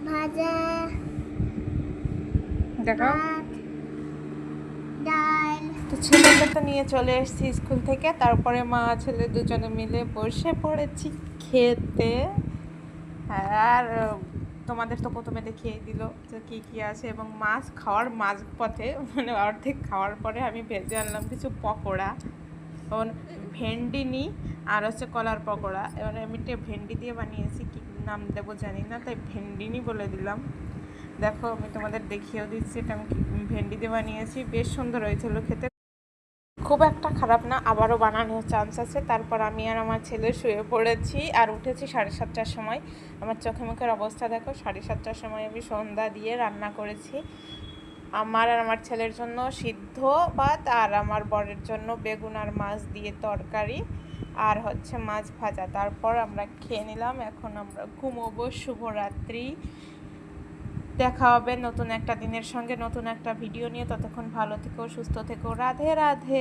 ভাজা, দেখো ডাল। তো ছেলেকে তো নিয়ে চলে এসেছি স্কুল থেকে, তারপরে মা ছেলে দুজনে মিলে বসে পড়েছি খেতে। আর তোমাদের তো প্রথমে দেখিয়ে দিল যে কী কী আছে, এবং মাছ খাওয়ার মাঝ পথে মানে অর্ধেক খাওয়ার পরে আমি ভেজে আনলাম কিছু পকোড়া, যেমন ভেন্ডি নিই আর হচ্ছে কলার পকোড়া। এবার আমি ভেন্ডি দিয়ে বানিয়েছি, কী নাম দেবো জানি না, তাই ভেন্ডিনি বলে দিলাম। দেখো আমি তোমাদের দেখিয়েও দিচ্ছি, এটা আমি ভেন্ডি দিয়ে বানিয়েছি, বেশ সুন্দর হয়েছিল খেতে, খুব একটা খারাপ না, আবারও বানানোর চান্স আছে। তারপর আমি আর আমার ছেলে শুয়ে পড়েছি আর উঠেছি 7:30টার সময়। আমার চোখে মুখের অবস্থা দেখো, 7:30টার সময় আমি সন্ধ্যা দিয়ে রান্না করেছি। আমার আর আমার ছেলের জন্য সিদ্ধ ভাত, আর আমার বরের জন্য বেগুন আর মাছ দিয়ে তরকারি, আর হচ্ছে মাছ ভাজা। তারপর আমরা খেয়ে নিলাম, এখন আমরা ঘুমোবো। শুভরাত্রি, দেখা হবে নতুন একটা দিনের সঙ্গে, নতুন একটা ভিডিও নিয়ে। ততক্ষণ ভালো থেকো, সুস্থ থেকো, রাধে রাধে।